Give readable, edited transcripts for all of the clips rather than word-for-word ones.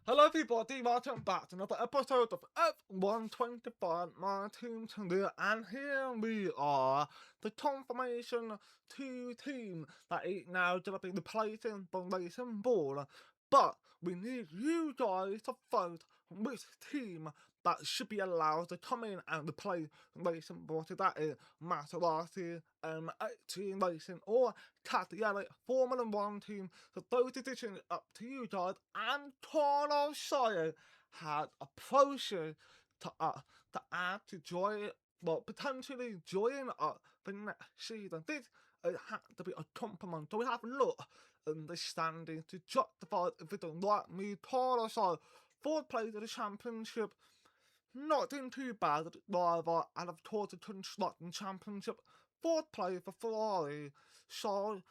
Hello everybody, welcome back to another episode of F125, my team today, and here we are, the confirmation 2 team that is now going to be replacing the racing ball. But we need you guys to vote which team that should be allowed to come in and replace racing ball. So that is Maserati, 18 Racing, or Cagliari Formula 1 team. So those decisions up to you guys, and Carlos Sayer had a process to add to join, well, potentially join up for next season. This had to be a compliment. So we have a look understanding to justify if it don't like me. Carlos Sayer, fourth place of the championship. Not doing too bad at the driver, and of course the constructing championship. Fourth place for Ferrari. So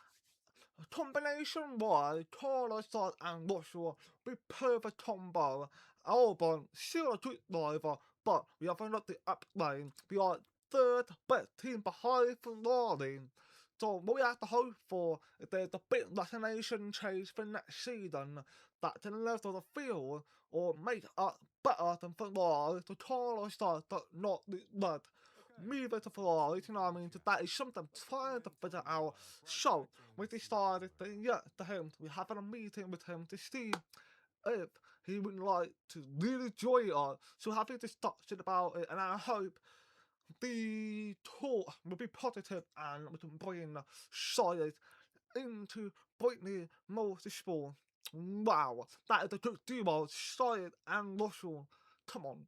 combination wise, Carlos Sainz and Russell be perfect combo. Albon, still a good driver, but we haven't got the up lane. We are third best team behind Ferrari. So what we have to hope for is there's a bit of destination change for next season that can level the field or make us better than Ferrari. So Carlos Sainz does not look red. Move it to Ferrari, you know what I mean? So that is something I'm trying to figure out. So we decided that we having a meeting with him to see if he would like to really join us. So having discussion about it, and I hope the talk will be positive and we can bring science into Brittany Motorsport. Wow, that is a good duo, Science and Russell. Come on.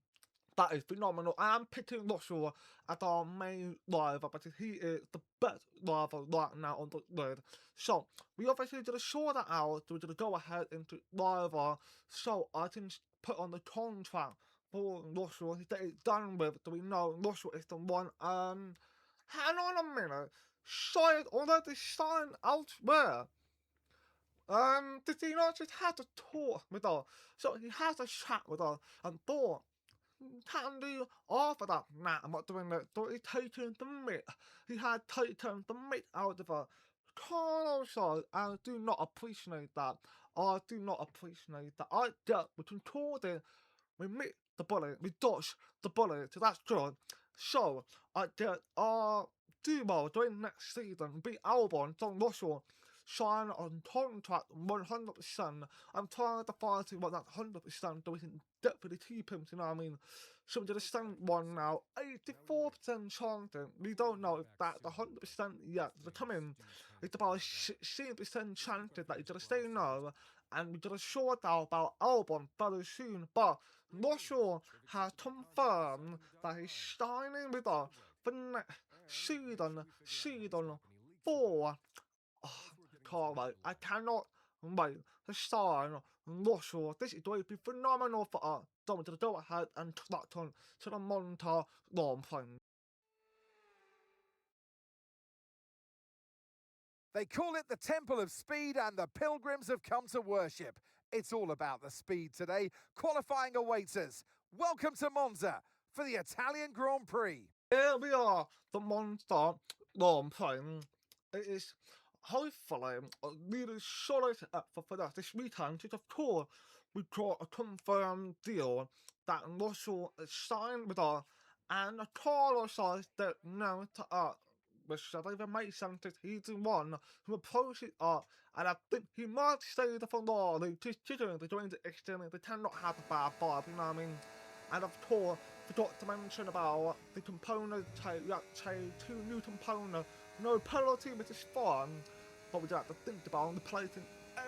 That is phenomenal. I am picking Russell as our main driver because he is the best driver right now on the grid. So, we obviously did a sort that out, so we're going to go ahead into driver so I can put on the contract for Russell that it's done with. Do we know Russell is the one? Hang on a minute. Signed already signed elsewhere. Did he not just have to talk with us? So he has a chat with us and thought, can do after that. Nah, I'm not doing that. So he's taken the meat. He had taken the meat out of her. Carlos, I do not appreciate that. I do not appreciate that. I get we controlled it. We meet the bullet. We dodge the bullet. So that's good. So I get duo during next season. Be Albon, John Russell. Sign on contract 100%. I'm trying to find out what that 100% so we can definitely keep him, you know what I mean? So we're going to send one now, 84% chance. We don't know if that's 100% yet. They're coming. It's about 16% chance that he's going to say no. And we're going to sort out about Albon very soon. But Russell has confirmed that he's signing with us for next season 4. Oh, can't wait. I cannot wait to sign Russell. This is going to be phenomenal for us. So we're going to go ahead and crack on to the Monza Grand Prix. They call it the Temple of Speed, and the pilgrims have come to worship. It's all about the speed today. Qualifying awaits us. Welcome to Monza for the Italian Grand Prix. Here we are, the Monza Grand Prix. It is hopefully a really solid effort for that this weekend. Because of course, we got a confirmed deal that Russell is signed with us, and Carlos says that no to us. Which I even made sense that he's the one who approaches us, and I think he might stay the Ferrari, just considering they're going to extend it, they cannot have a bad vibe, you know what I mean? And of course, forgot to mention about the component change, we have to change 2 new components, no penalty, which is fun, but we have to think about replacing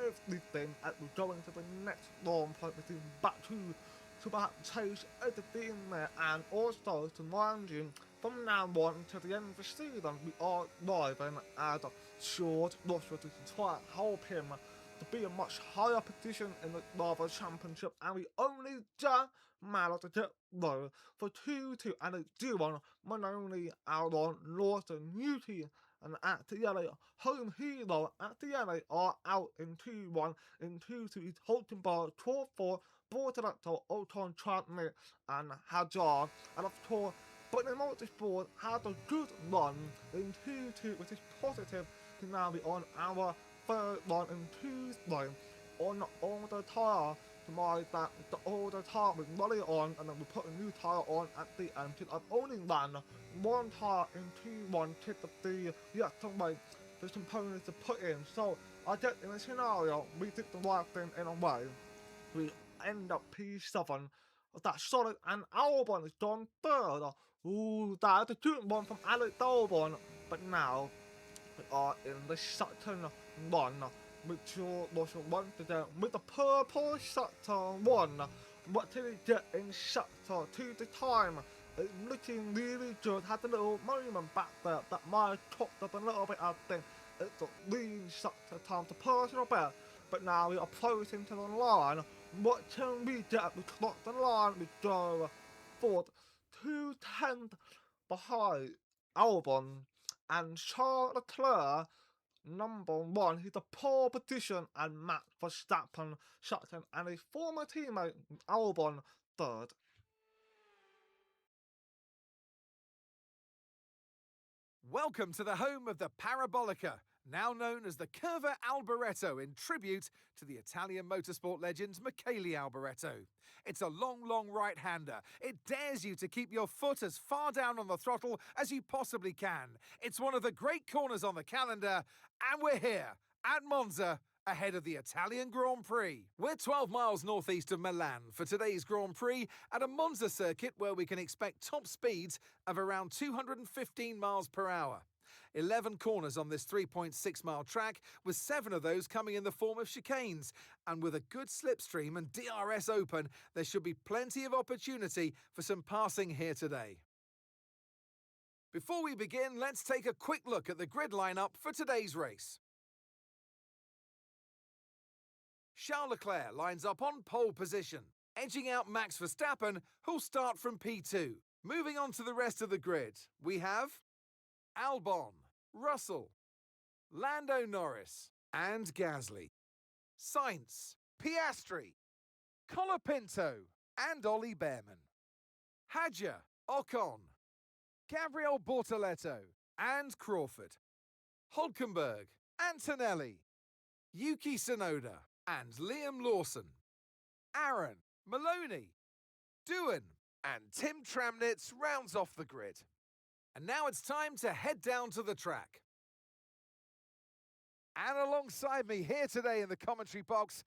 everything as we're going to the next Grand Prix, which is back to perhaps change everything in there, and also to remind you, from now on to the end of the season, we are driving as a short Russell to try and help him to be a much higher position in the Driver Championship, and we only just managed to get low for 2-2, and it's due on Manoni, Alon, Lawson, Newty, and at the LA home hero at the LA are out in 2-1, in 2-2 is Holton Bar, 12-4, Bortoletto, Oton Trantney, and Hajar, and of course, but the Motorsport had a good run in 2-2, which is positive to now be on our third run in Tuesday on the tyre optimize that all the time with money on, and then we put a new tire on at the end. I've only ran one tire in T1 tip of the way the components to put in. So I get in a scenario, we did the right thing in a way. We end up P7. That's solid, and Albon is done third. Ooh, that's a good one from Alex Albon. But now we are in the Saturn 1, which was once again with the purple Saturn 1. What did he get in Saturn 2 the time? It's looking really good. Had a little moment back there that might have topped up a little bit, I think. It's a lean Saturn time to personal best. But now we are approaching to the line. What can we get? We clock the line. We go forward 2 tenths behind Albon and Charles Leclerc, number 1. He's a pole position, and Max Verstappen second, and his former teammate Albon third. Welcome to the home of the Parabolica, now known as the Curva Alboreto, in tribute to the Italian motorsport legend Michele Alboreto. It's a long right-hander. It dares you to keep your foot as far down on the throttle as you possibly can. It's one of the great corners on the calendar, and we're here at Monza, ahead of the Italian Grand Prix. We're 12 miles northeast of Milan for today's Grand Prix at a Monza circuit where we can expect top speeds of around 215 miles per hour. 11 corners on this 3.6 mile track, with 7 of those coming in the form of chicanes. And with a good slipstream and DRS open, there should be plenty of opportunity for some passing here today. Before we begin, let's take a quick look at the grid lineup for today's race. Charles Leclerc lines up on pole position, edging out Max Verstappen, who'll start from P2. Moving on to the rest of the grid, we have Albon, Russell, Lando Norris, and Gasly, Sainz, Piastri, Colapinto, and Ollie Behrman, Hadjar, Ocon, Gabriel Bortoleto, and Crawford, Hulkenberg, Antonelli, Yuki Tsunoda, and Liam Lawson, Aaron, Maloney, Doohan, and Tim Tramnitz rounds off the grid. And now it's time to head down to the track. And alongside me here today in the commentary box,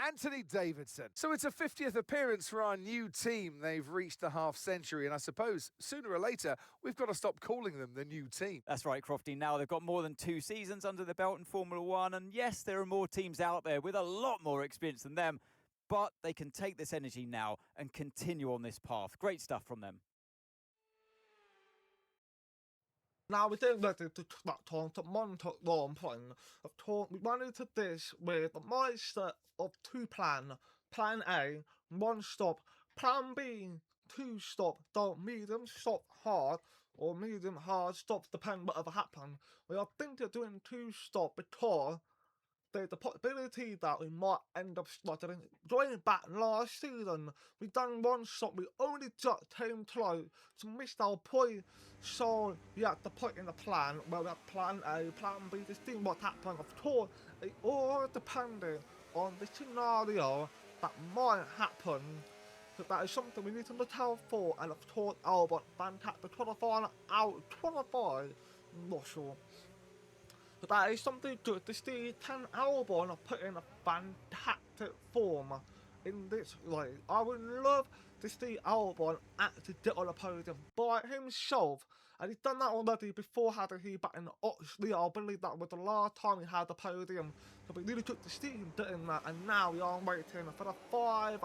Anthony Davidson. So it's a 50th appearance for our new team. They've reached the half century, and I suppose sooner or later we've got to stop calling them the new team. That's right, Crofty. Now they've got more than 2 seasons under the belt in Formula One, and yes, there are more teams out there with a lot more experience than them, but they can take this energy now and continue on this path. Great stuff from them. Now we're getting ready to crack on to Monza Grand Prix. Of course, we went into this with the mindset of 2 plans. Plan A, 1 stop. Plan B, 2 stop. Don't medium stop hard, or medium hard stops, depending whatever happens. We are thinking of doing 2 stop because there's the possibility that we might end up struggling. Going back last season, we done 1 stop, we only just came close to missed our point. So we had to put in a plan where we had plan A, plan B, to see what happened. Of course, it all depended on the scenario that might happen. So that is something we need to look out for. And of course, Albon, fantastic qualifying, out qualified Russell. So that is something good to see. Can Albon put in a fantastic form in this race? I would love to see Albon actually get on the podium by himself. And he's done that already before, hadn't he, back in Oxley. I believe that was the last time he had the podium. So we really good to see him doing that. And now we are waiting for the 5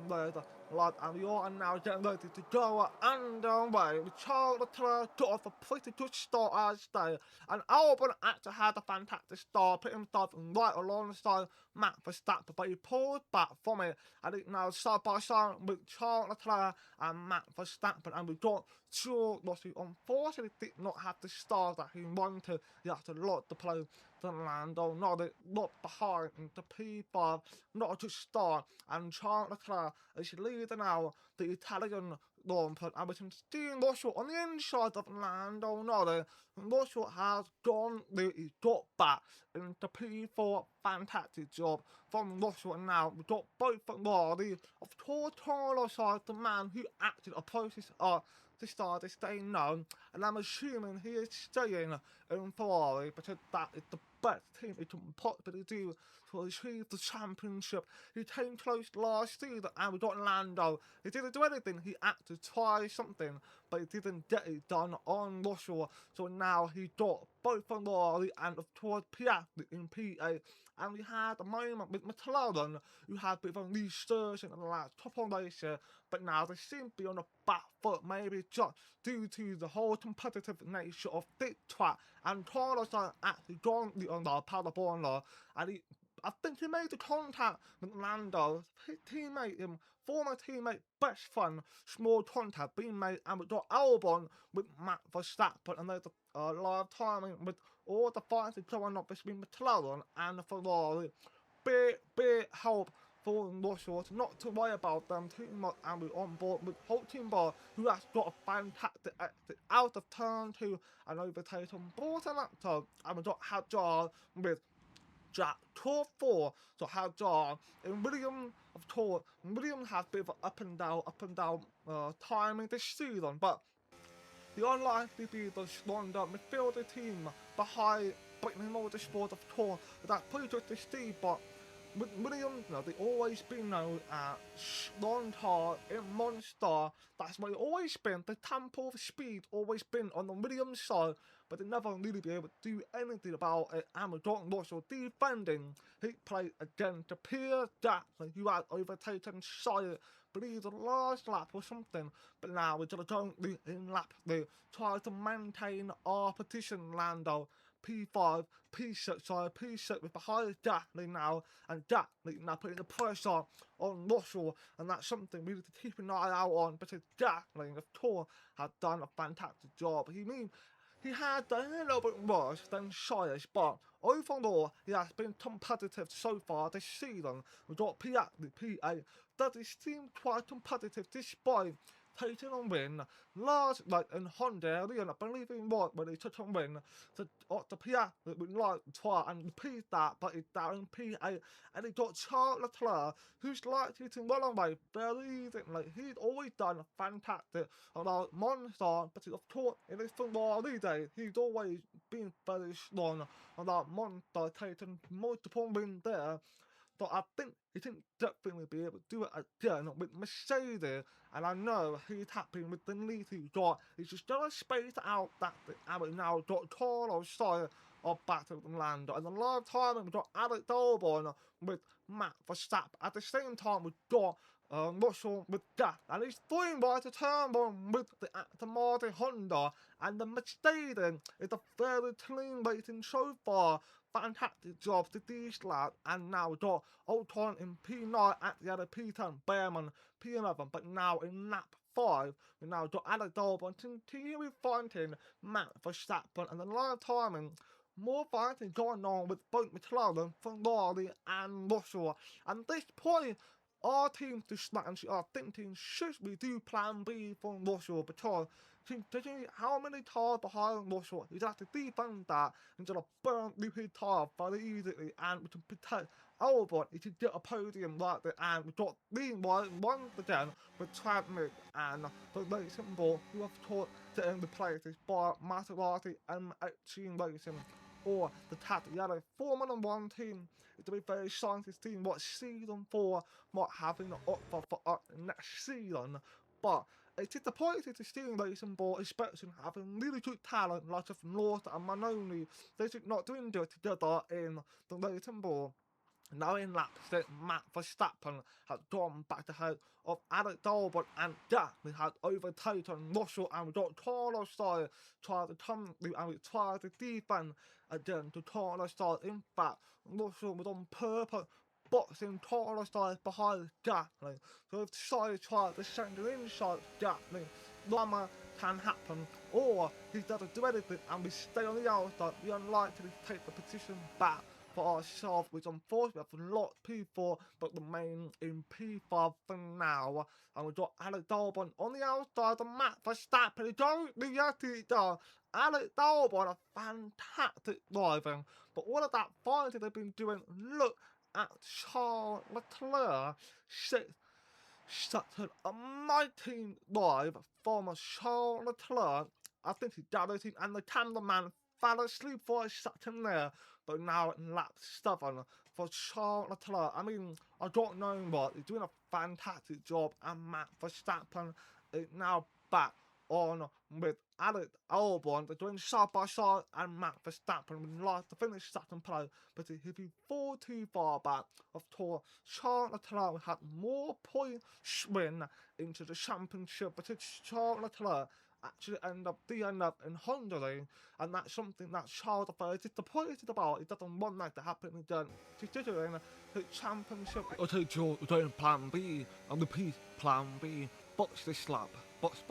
red light. And we are now getting ready to go underway. With Charles Leclerc got off a pretty good start, I'd say. And Albon actually had a fantastic start, put himself right alongside Max Verstappen, but he pulled back from it. And it's now side by side with Charles Leclerc and Max Verstappen. And we got George Russell. Unfortunately, did not have the start that he wanted. He had to lock the play to Lando Norris, not behind into P5, not a good start. And Charles Leclerc is leading now the Italian Grand Prix, and we can see Russell on the inside of Lando Norris. Russell has gone, he got back into P4 fantastic job from Russell, and now we've got both Ferrari of Tortoro side, the man who acted opposed to start is staying known, and I'm assuming he is staying in Ferrari because that is the best team it can possibly do to achieve the championship. He came close last season and we got Lando. He didn't do anything, he had to try something, but he didn't get it done on Russell. So now he got both Ferrari and of course Piastri in P8. And we had a moment with McLaren who had a bit of a resurgence in the last couple of races, but now they seem to be on the back foot, maybe just due to the whole competitive nature of this track. And Carlos actually gone on the Paderborn, and I think he made the contact with Lando, his teammate, former teammate, best friend, small contact being made, and we got Albon with Matt Verstappen, and there's a live timing with all the fights going on between McLaren and Ferrari. Big help for Russell not to worry about them too much, and we're on board with Hulkenberg, who has got a fantastic exit out of turn 2 and overtaken Bortolacco, and we got Hazard with Jack Tour 4, so Hazard and Williams, of course, Williams has a bit of an up and down timing this season, but the unlikely to be the stronger midfielder team behind Britain Motorsport, of course. That's pretty good to see, but with Williams, they've always been known as strong car in Monster. That's why it's always been. The tempo of speed always been on the Williams side, but they never really be able to do anything about it. And with Jordan Russell defending, he played against Pierre Jackson, who had overtaken Sire, believe the last lap or something, but now we're going to go in lap 3, try to maintain our position, Lando. P5, P6 with behind Datley now, and Datley now putting the pressure on Russell, and that's something we need to keep an eye out on, because Datley, of course, has done a fantastic job. He had done a little bit worse than Shires, but overall, he has been competitive so far this season. We've got Piastri, P8, that he seemed quite competitive despite taking a win last night in Hungary, and I believe he was when he took a win to Piastri would like to try and repeat that, but he's down in P8, and he got Charles Leclerc, who's likely to run away very easily. He's always done fantastic about Monza, but of course in his Ferrari days, he's always been very strong about Monza, taking multiple wins there. So I think he can definitely be able to do it again with Mercedes, and I know he's happy with the lead he got. He's just gonna space out that bit, and we now got Carlos Sainz of Battle of Lando, and the live time we got Alex Albon with Matt Verstappen. At the same time, we got Russell with that, and he's doing right to turn 1 with the Aston Martin Honda, and the Mercedes is a very clean rating so far. Fantastic job to these lads, and now we've got Ocon in P9 at the other P10, Behrman P11, but now in lap 5, we now got Alex Albon continuing fighting Matt Verstappen, and the live timing, more fighting going on with both McLaren, Ferrari and Russell. And at this point, our team are thinking, should we do plan B for Russell, because considering how many tires behind Russell, he'd have to defend that and just burn through his tire very easily, and we can protect Albon. He could get a podium right there, and we've got meanwhile once again with Tradmig and the Racing Ball, who have taught to end the places by Maserati M18 Racing, or the Tatiana Formula 1 team. It's a very exciting to see what season 4 might have in the offer for us next season, but it's disappointing to see Racing Ball, especially having really good talent like of North and Manoni. They should not doing it together in the Racing Ball. Now in lap 6, Matt Verstappen has gone back to head of Alex Albon, and we had overtaken Russell, and we got Carlos Sainz trying to come through, and we tried to defend again to Carlos Sainz. In fact, Russell was on purpose boxing Carlos Sainz behind Gasly. So if Sainz tried to send it inside Gasly, drama can happen, or he doesn't do anything and we stay on the outside, we are unlikely to take the position back for ourselves, which unfortunately for a lot of people, but remain in P5 for now. And we've got Alex Albon on the outside, and Max Verstappen. Don't react to it though. Alex Albon, a fantastic driving, but all of that fighting they've been doing, look at Charles Leclerc. Such an amazing drive from Charles Leclerc. I think he damaged him, and the cameraman fell asleep for a second there, but now in lap 7 for Charles Leclerc. I mean, I don't know what, he's doing a fantastic job, and Max Verstappen is now back on with Alex Albon. They're doing side by side, and Max Verstappen would like to finish second place, but if he fall too far back, of course, Charles Leclerc had more points win into the championship, but it's Charles Leclerc actually end up in Hungary, and that's something that Charles is disappointed about. He doesn't want that to happen again. Considering the championship. Okay, Joe, we're doing plan B, and repeat plan B. Box this lap. Box.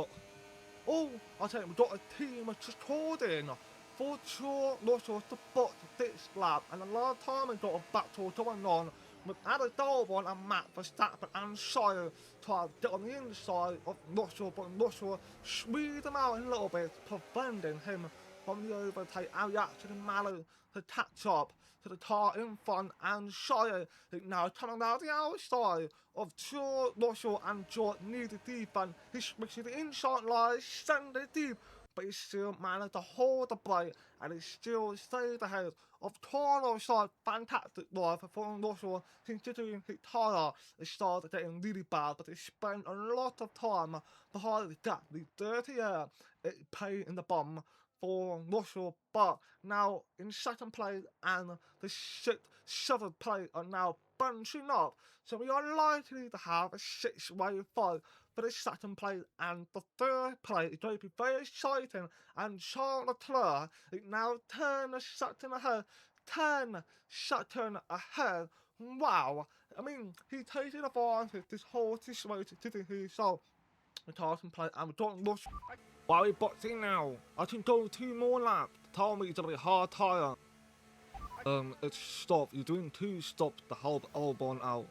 Oh, I tell you, we've got a team just recording for sure, Russell to box this lap, and a lot of time we've got a battle going on with Alex Albon and Max Verstappen and Shire trying to get on the inside of Russell, but Russell squeezed him out a little bit, preventing him from the overtake, and he actually managed to catch up to the car in front, and Shire is now coming out the outside of George Russell, and George needed defense. He switches the inside line, send it deep, but he still managed to hold the brake, and he still stayed ahead of Carlos side. Fantastic drive for Russell, considering his tyre started getting really bad, but he spent a lot of time behind the gap. The dirty air, it paid in the bum for Russell, but now in second place and the 6th, 7th place are now bunching up, so we are likely to have a 6-way fight for the second place and the 3rd place. It's going to be very exciting, and Charles Leclerc is now 10 seconds ahead. Wow, I mean, he's taking advantage this whole situation, didn't he? So the car can play, and we don't rush. Why are we boxing now? I can go 2 more laps. Tell me it's gonna be a hard tire. It's stop. You're doing 2 stops to help Albon out.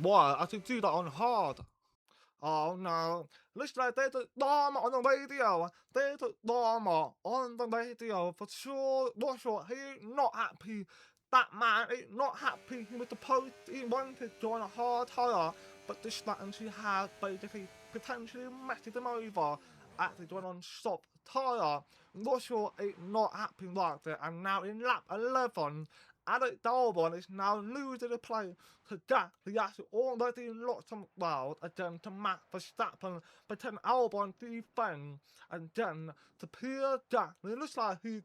Why? I can do that on hard. Oh no. Listen, there's a drama on the radio. There's a drama on the radio for sure. Russell, he's not happy. That man is not happy. He was supposed he wanted to join a hard tire, but this strategy has basically potentially messed him over. Actually going on soft tire. Russell is not happy right there, and now in lap 11, Alex Albon is now losing the play to Jack. He actually already lost some ground again to Max Verstappen, but then Albon defends, and then to Pierre Jack. It looks like he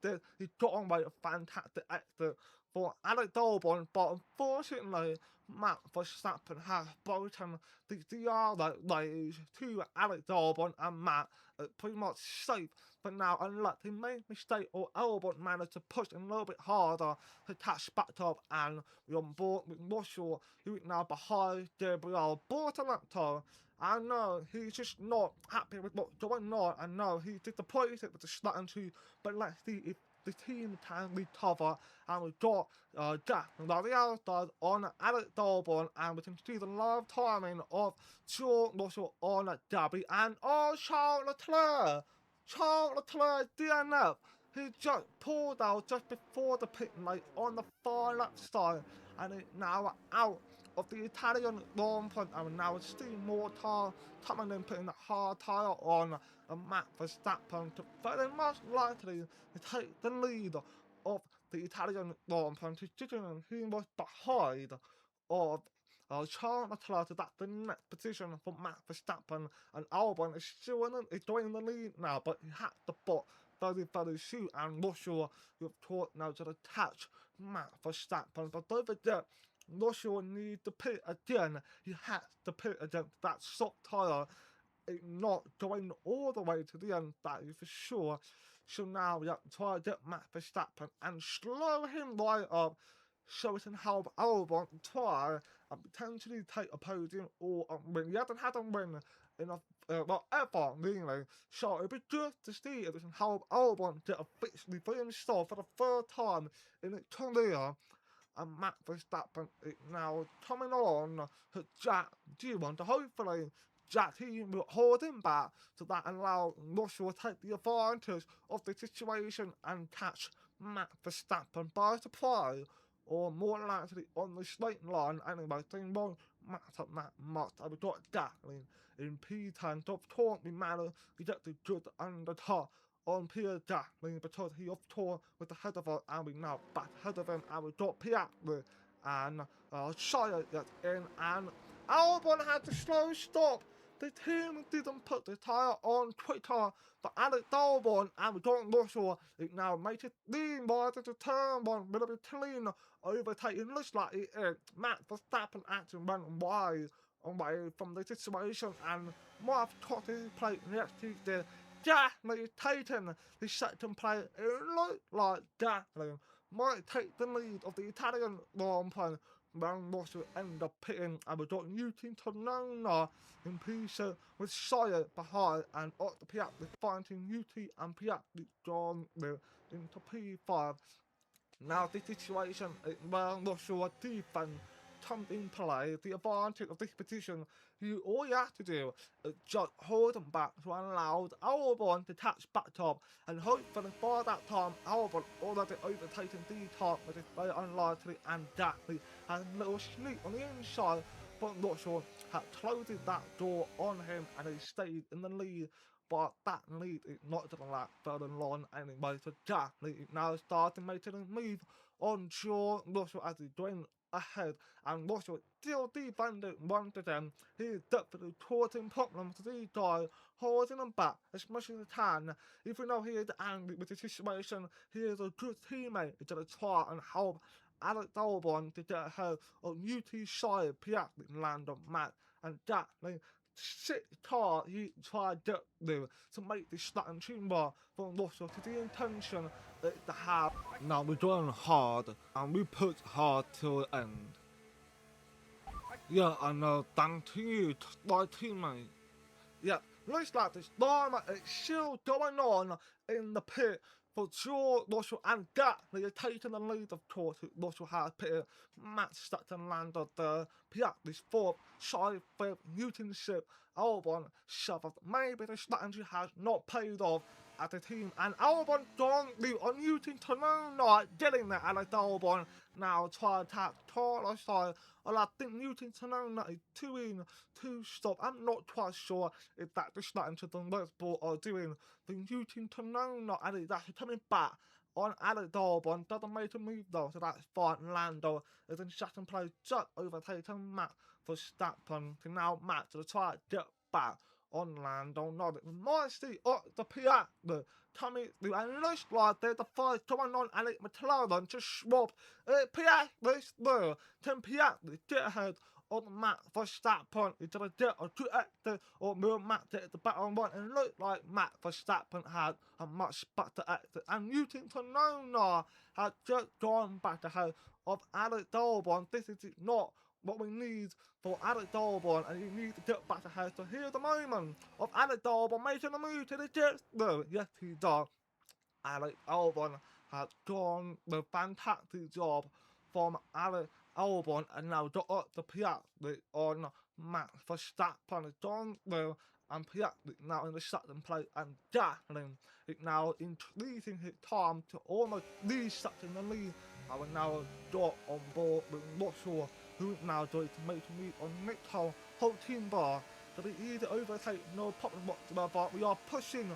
got on with a fantastic exit for Alex Albon, but unfortunately, Max Verstappen has broken the DRS race to Alex Albon, and Max is pretty much safe. But now, unless he made a mistake or Albon managed to push a little bit harder to catch back up, and we're on board with Russell, who is now behind Gabriel Bortoletto. I know he's just not happy with what's going on. I know he's disappointed with the strategy, but let's see if the team can recover. And we've got Jack and the outside on Alex Albon, and we can see the live timing of George Russell on Gabby, and Charles Leclerc. Charles Leclerc DNF. He just pulled out just before the pit lane on the far left side, and is now out of the Italian Grand Prix, and now seeing more tire coming in, putting the hard tire on, and Max Verstappen to very much likely to take the lead of the Italian Grand Prix, considering he was behind of Charles Leclerc. That's the next position for Max Verstappen, and Albon is still in the lead now, but he had to put very soon, and Russell, you've taught now to attach Max Verstappen, but don't forget, Russell needs to pit again. He has to pit again. That soft tyre is not going all the way to the end, that is for sure. So now we have to try to get Max Verstappen and slow him right up. so we can help Albon try and potentially take a podium or a win. He hasn't had a win in ever, really. So it'd be good to see if we can help Albon get a victory for himself for the third time in his career. And Max Verstappen is now coming on to Jack G1 to hopefully Jack team will hold him back so that allow Russell to take the advantage of the situation and catch Max Verstappen by surprise, or more likely on the straight line anyway. They won't matter that much. I would got Gatling in P10 to currently manner to get the good undercut on Pierre Gatling because he off tour with the head of us and we now back ahead of him and we got Piatri and Shire gets in and Albon had to slow stop. The team didn't put the tyre on quicker for Alex Albon and we got Russell. It now makes it lean wide into turn one with a bit clean overtaking. Looks like it is. Max Verstappen actually went wide away from the situation and might have caught his plate next to the Gatling taken the second place. It looked like Gatling might take the lead of the Italian Grand Prix when Russell ended up pitting and we got Yuki Tonona in P6 with Shire behind and Otto Piatri finding Yuki and Piatri gone into P5. Now the situation where Russell defense comes in play, the advantage of this position, all you have to do is just hold them back to allow Albon to catch back up, and hopefully by that time Albon already overtaken the top, which is very unlikely, and Gatling has a little sneak on the inside, but Russell had closed that door on him and he stayed in the lead. But that lead is not going to last very long anyway, so Gatling is now starting making a move on George Russell as he's going ahead, and Russell still defending once again. He is definitely causing problems to these guys, holding them back as much as he can. Even though he is angry with the situation, he is a good teammate. He's going to try and help Alex Albon to get ahead of UT Shire, Piatri, Lando, Matt, and Gatling. 6 car he tried to do to make this starting chamber for Russell to the intention that to have. Now we're going hard and we push hard till the end. Yeah, I know, thank you, my teammate. Yeah, looks like this drama is still going on in the pit for George Russell and Gatling are taking the lead, of course. Russell has pitted, Max Verstappen landed there, Piatri's 4th, Shire 5th, Newton 6th, Albon 7th. Maybe the strategy has not paid off at the team, and Albon gone on Newton tonight, getting there. Alex Albon now try to attack Carlos side. And I think Newton Tonona is 2 in, 2 stop. I'm not quite sure if that's the strategy the Red Bull are doing. The Newton Tonona and it's actually coming back on Alex Albon. Doesn't make a move though, so that's fine. Lando is in second place, just overtaking Matt Verstappen. So now Matt to try to get back on Lando. Not it might see the Piatri coming through, and it looks like there's a fight going on, and McLaren just swapped Piatri's there. Can Piatri get ahead on Matt Verstappen? He's gonna get a good exit, or will Matt get the better one? And it looked like Matt Verstappen had a much better exit, and Newton Tonona had just gone back ahead of Alex Albon. This is not what we need for Alex Albon, and he needs to get back ahead. So here's the moment of Alex Albon making a move to the jet. No, yes he does. Alex Albon has done the fantastic job from Alex Albon, and now got up the Piatri on Max Verstappen. It's done well, and Piatri now in the second place, and Gatling is now increasing his time to almost lead second in the lead. I will now got on board with Russell, who is now going to make a move on Nico Hulkenberg. To be easy to overtake, no problem whatsoever. We are pushing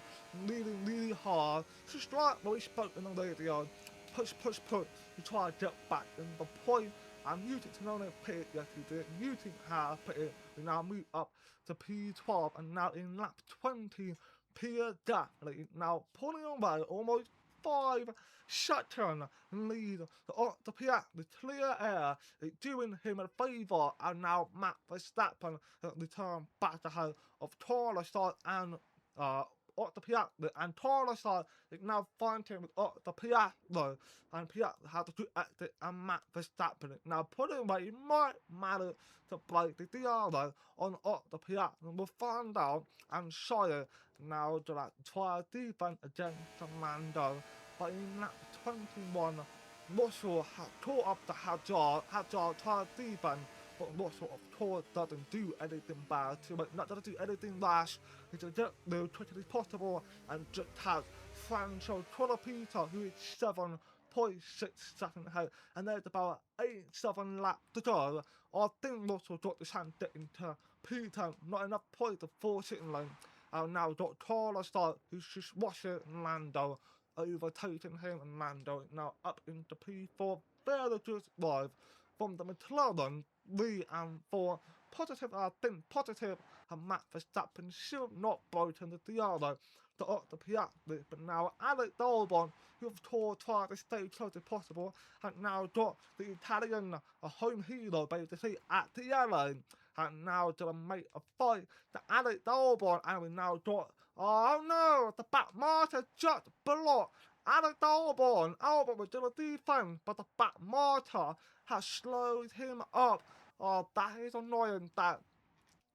really hard. Just like what we spoke in the radio. Push. We try to get back in the point. And Newton Tonona pitted, yes he did. Newton has pitted. We now move up to P12, and now in lap 20, Pierre Gatling now pulling away almost 5 seconds lead. The Piatri clear air is doing him a favour, and now Matt Verstappen return back ahead of Carlos and Otto Piastri, and Torreside is now fighting with Otto Piastri, and Piastri had to act it, and Max Verstappen now putting away might matter to break the DRS on Otto Piastri, and we'll find out and show you now to try defense against Lando, but in lap 21, Russell had caught up to Hadjar tried defense, but Russell of course doesn't do anything bad to it, not doesn't do anything rash, he just do as quickly as possible and just has Franco Colapita, who is 7.6 seconds ahead, and there's about 8-7 laps to go. I think Russell got the chance to get into P10, not enough points to force it in lane, and now got Carlos start, who's just rushing Lando, overtaking him, and Lando now up into P4, very good drive from the McLaren 3 and 4. Positive, I think positive, and Max Verstappen still not broken the DRS to Otto Piastri, but now Alex Albon, who of course tried to stay close as possible, and now got the Italian, a home hero basically, at the lane, and now to make a fight to Alex Albon, and we now got, oh no, the back marker just blocked Alex Albon. Albon was doing a defense, but the back marker has slowed him up. Oh, that is annoying. That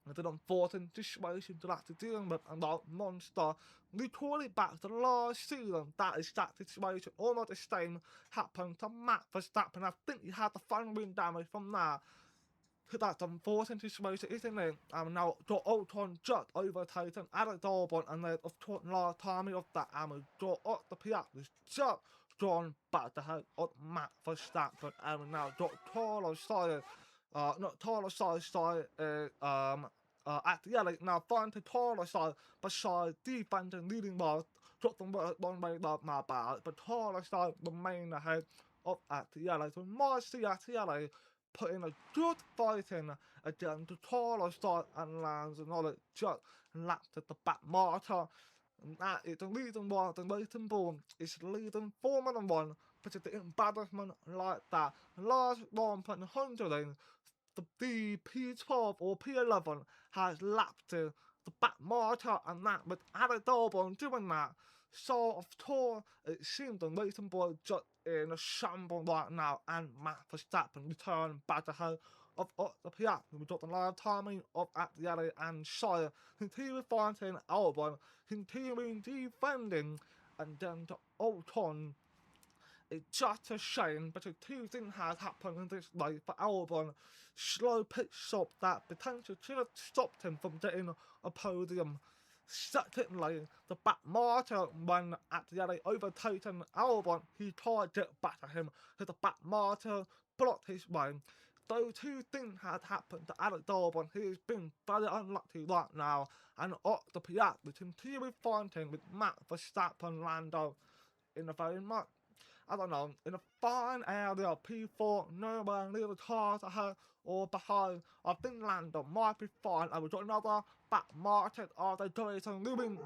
is an unfortunate situation to have to deal with, and that monster. Recalling back to last season, that is that situation. Almost the same happened to Max Verstappen. I think he had the front wing damage from that. So that's an unfortunate situation, isn't it? And now got Ocon just overtaken Alex Albon, and then of course last time of that, and we got Otto Piastri just gone back to head of Max Verstappen, and we now got Carlos Sainz. Not Carlos Sainz, sorry, at the alley, now finding Carlos Sainz beside defense and leading well, got them one way up, my bad, but Carlos Sainz remained ahead of at the alley, so Marcy at the alley putting a good fight in again to Carlos Sainz and lands another just lapped at the back marker, and that is the reason why the Racing Bull is leading Formula 1, but it's the embarrassment like that. Last 100 the P12 or P11 has lapped the back marker, and that with Alex Albon doing that. So of course it seems the Racing Bull just in a shambles right now, and Max Verstappen returned back to her of the Piastri. We got the live timing of at the alley and Shire continuing fighting Albon, continuing defending, and then to Ocon. It's just a shame, but the two things has happened in this race for Albon. Slow pit stop that potentially should have stopped him from getting a podium. Secondly, the back marker when at the alley overtaking Albon, he tried to get back at him, so the back marker blocked his way. Those two things had happened to Alex Albon, who has been very unlucky right now, and Otto Piastri continuing fighting with Max Verstappen Lando in a very much, I don't know, in a fine area of P4, nowhere near the cars ahead or behind. I think Lando might be fine, and we've got another back market of the Jason leaving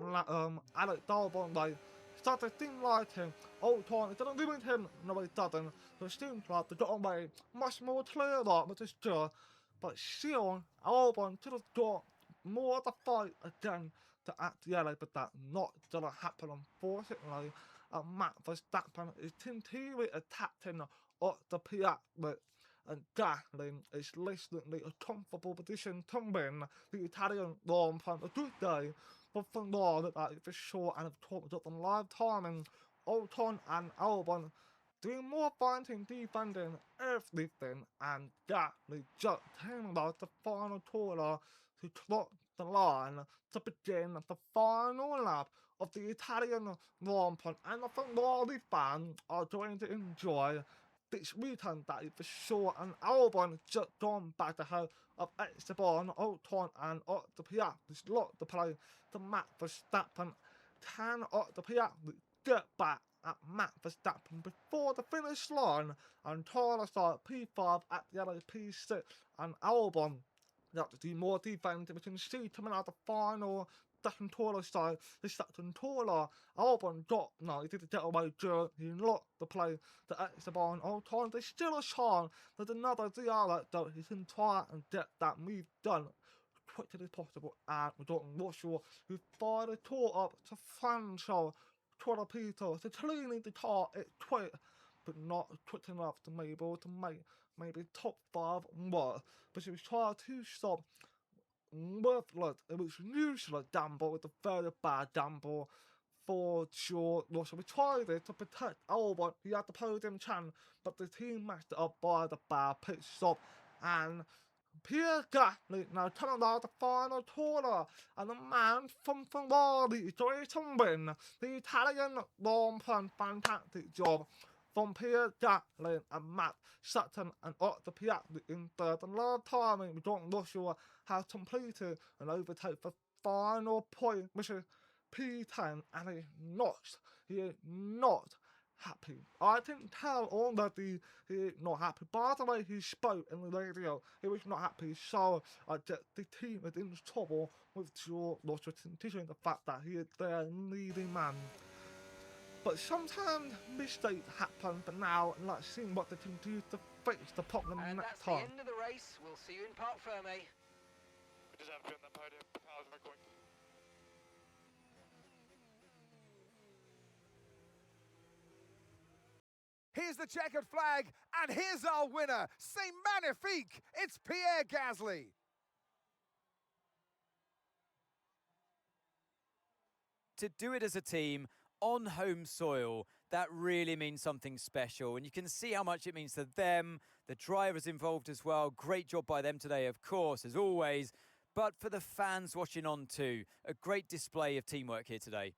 Alex Albon like such a thing like him. Ocon, it doesn't limit him, no it doesn't. So it seems like they got away much more clearer, which is good. But still, Albon should have got more of the fight again to at the LA, but that's not gonna happen, unfortunately. Max Verstappen is continually attacking Otto Piastri, and Gasly is recently a comfortable position to win the Italian Grand Prix. A good day for Ferrari, that is for sure, and of course we've got the live timing, Ocon and Albon doing more fighting, defending, everything, and Gasly just came out the final corner to clock the line to begin the final lap of the Italian Grand Prix, and I think all the fans are going to enjoy this weekend, that is for sure. And Albon just gone back to her of Esteban, Ocon and Otto Piastri locked the play to Max Verstappen. Can Otto Piastri get back at Max Verstappen before the finish line? And Carlos P5 at the other P6, and Albon got to do more defense. We can see coming out the final second taller side, the second taller Albon got, no, he did the getaway during, he locked the play to Esteban Ocon. There's still a chance there's another DRS though, he can try and get that move done quickly as possible, and we don't Russell, who fired a tour up to Franco, Torpedo, to cleaning the car at quick, but not quick enough to be able to make maybe top 5 work, but she was trying to stop worthless. It was useless Dumble with a very bad Dumble for sure. Also, we tried it to protect Albon. He had the podium chance, but the team messed it up by the bad pit stop. And Pierre Gasly now coming out the final corner, and the man from Ferrari is going to win the Italian Grand Prix. Fantastic job from Pierre Gasly and Matt Sutton and Otto Piastri in third. And last time John Russell has completed an overtake for final point, which is P10, and he is not happy. I can tell already he is not happy. By the way, he spoke in the radio, he was not happy, so the team is in trouble with George Russell, considering the fact that he is their leading man. But sometimes mistakes happen, but now let's see what they can do to fix the problem And next that's time. the end of the race. We'll see you in Parc Ferme. We just have to be on the podium. Cars are going. Here's the checkered flag, and here's our winner. C'est magnifique! It's Pierre Gasly. To do it as a team on home soil, that really means something special. And you can see how much it means to them, the drivers involved as well. Great job by them today, of course, as always. But for the fans watching on too, a great display of teamwork here today.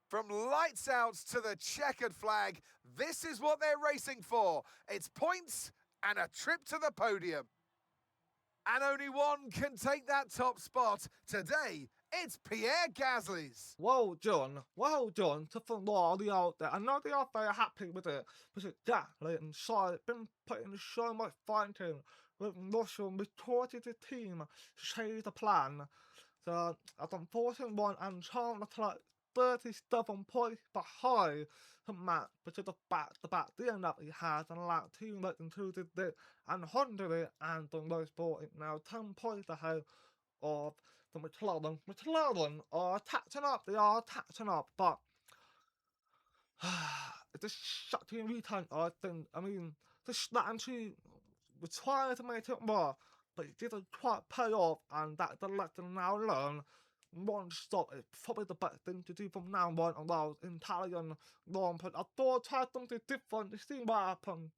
From lights outs to the checkered flag, this is what they're racing for. It's points and a trip to the podium. And only one can take that top spot. Today, it's Pierre Gasly's. Well done to Ferrari out there. I know they are very happy with it, because Gasly and Charlotte have been putting so much fighting with Russell and retorted the team to change the plan. So, as unfortunate one, and Charles Leclerc 37 points behind the Matt, because of the back up he has, and lap 2 that included it, and Honda and the Motorsport is now 10 points ahead of the McLaren. McLaren are attaching up, but it's just shocking return, I think. I mean, just starting to try to make it work, but it didn't quite pay off, and that's the lesson now learn. One stop is probably the best thing to do from now on, although in Italian Grand Prix I thought I tried something different to see what happened,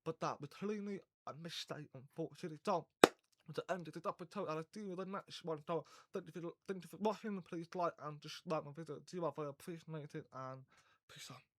but that was clearly a mistake, unfortunately. So, at the end of this episode, I'll do the next one. So, thank you for watching. Please like and subscribe my video. Do I very appreciate it, and peace out.